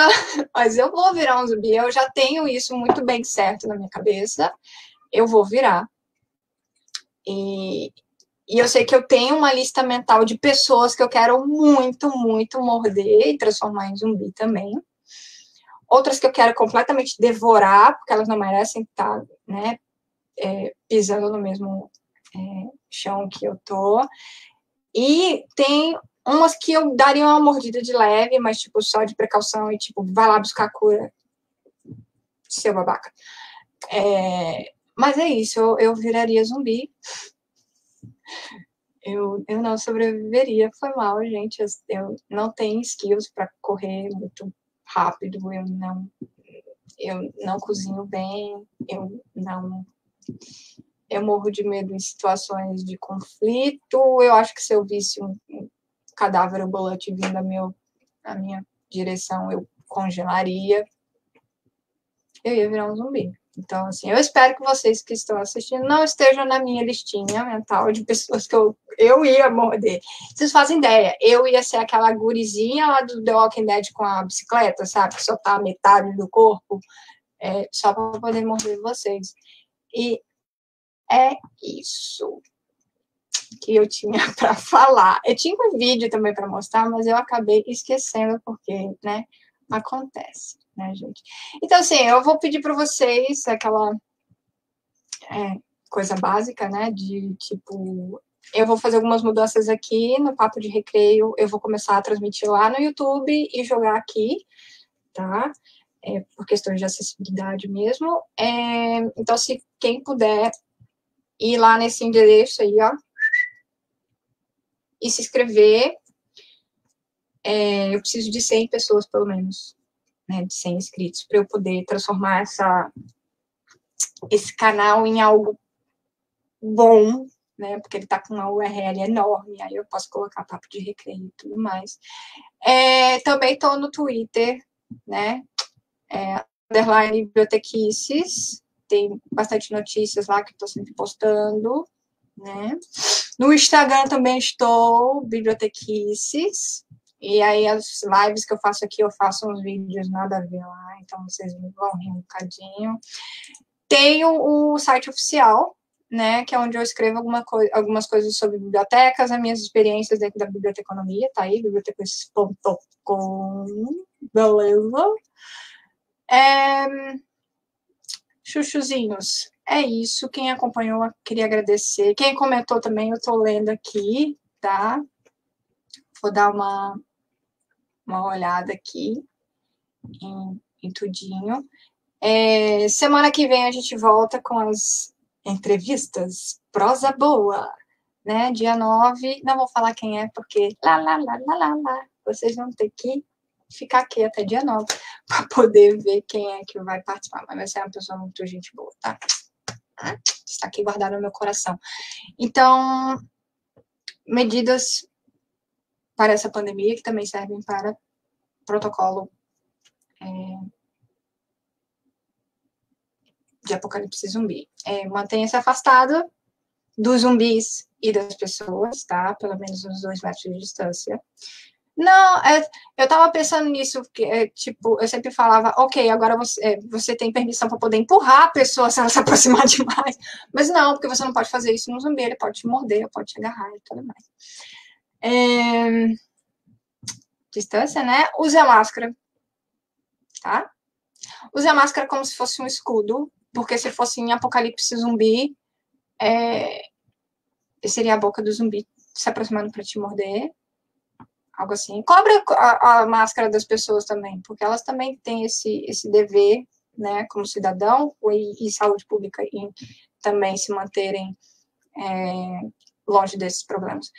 mas eu vou virar um zumbi. Eu já tenho isso muito bem certo na minha cabeça. Eu vou virar. E eu sei que eu tenho uma lista mental de pessoas que eu quero muito, muito morder e transformar em zumbi também. Outras que eu quero completamente devorar, porque elas não merecem estar, né, pisando no mesmo chão que eu tô. E tem umas que eu daria uma mordida de leve, mas, tipo, só de precaução e, tipo, vai lá buscar a cura, seu babaca. Mas é isso, eu viraria zumbi. Eu não sobreviveria, foi mal, gente. Eu não tenho skills para correr muito rápido, eu não cozinho bem, eu morro de medo em situações de conflito. Eu acho que se eu visse um cadáver ambulante vindo à minha direção, eu congelaria. Eu ia virar um zumbi. Então, assim, eu espero que vocês que estão assistindo não estejam na minha listinha mental de pessoas que eu ia morder. Vocês fazem ideia, eu ia ser aquela gurizinha lá do The Walking Dead com a bicicleta, sabe? Que só tá a metade do corpo, só para poder morder vocês. E é isso que eu tinha para falar. Eu tinha um vídeo também para mostrar, mas eu acabei esquecendo porque, né, acontece, né, gente? Então, assim, eu vou pedir para vocês aquela coisa básica, né, de tipo, eu vou fazer algumas mudanças aqui no Papo de Recreio, eu vou começar a transmitir lá no YouTube e jogar aqui, tá? Por questões de acessibilidade mesmo. Então, se quem puder ir lá nesse endereço aí, ó, e se inscrever, eu preciso de 100 pessoas, pelo menos, né, de 100 inscritos, para eu poder transformar esse canal em algo bom, né, porque ele tá com uma URL enorme, aí eu posso colocar Papo de Recreio e tudo mais. Também estou no Twitter, né, underline bibliotequices, tem bastante notícias lá que estou sempre postando, né. No Instagram também estou, bibliotequices, e aí as lives que eu faço aqui, eu faço uns vídeos nada a ver lá, então vocês vão rir um bocadinho. Tenho o site oficial, né, que é onde eu escrevo algumas coisas sobre bibliotecas, as minhas experiências dentro da biblioteconomia, tá aí, bibliotecas.com, beleza? Chuchuzinhos, é isso. Quem acompanhou, queria agradecer. Quem comentou também, eu tô lendo aqui, tá? Vou dar uma olhada aqui em tudinho. Semana que vem a gente volta com as entrevistas Prosa Boa, né? Dia 9. Não vou falar quem é, porque vocês vão ter que ficar aqui até dia 9 para poder ver quem é que vai participar. Mas vai ser uma pessoa muito gente boa, tá? Está aqui guardado no meu coração. Então, medidas para essa pandemia, que também servem para protocolo de apocalipse zumbi. Mantenha-se afastado dos zumbis e das pessoas, tá? Pelo menos uns 2 metros de distância. Não, eu tava pensando nisso, porque, tipo, eu sempre falava, ok, agora você tem permissão para poder empurrar a pessoa se ela se aproximar demais. Mas não, porque você não pode fazer isso no zumbi, ele pode te morder, pode te agarrar e tudo mais. Distância, né? Use a máscara, tá? Use a máscara como se fosse um escudo, porque se fosse em apocalipse zumbi, seria a boca do zumbi se aproximando para te morder. Algo assim. Cobre a máscara das pessoas também, porque elas também têm esse dever, né, como cidadão e saúde pública, e também se manterem longe desses problemas.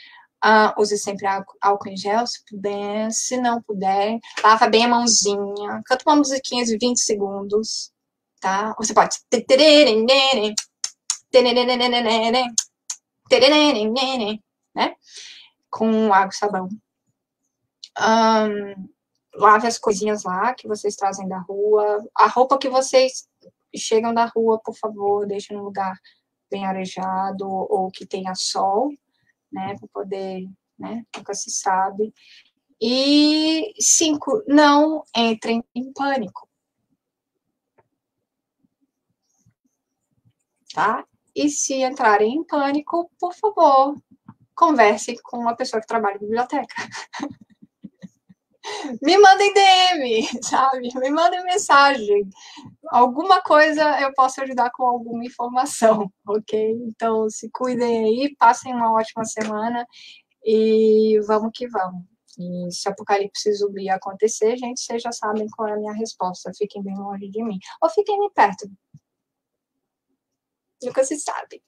Use sempre álcool em gel, se puder. Se não puder, lava bem a mãozinha. Canta uma musiquinha de 20 segundos, tá? Você pode... né? Com água e sabão. Lave as coisinhas lá que vocês trazem da rua. A roupa que vocês chegam da rua, por favor, deixem num lugar bem arejado ou que tenha sol, né, para poder, né, nunca se sabe. E 5, não entrem em pânico. Tá? E se entrarem em pânico, por favor, conversem com uma pessoa que trabalha em biblioteca. Me mandem DM, sabe? Me mandem mensagem. Alguma coisa eu posso ajudar com alguma informação, ok? Então, se cuidem aí, passem uma ótima semana e vamos que vamos. E se o apocalipse zumbi acontecer, gente, vocês já sabem qual é a minha resposta. Fiquem bem longe de mim. Ou fiquem bem perto. Nunca se sabe.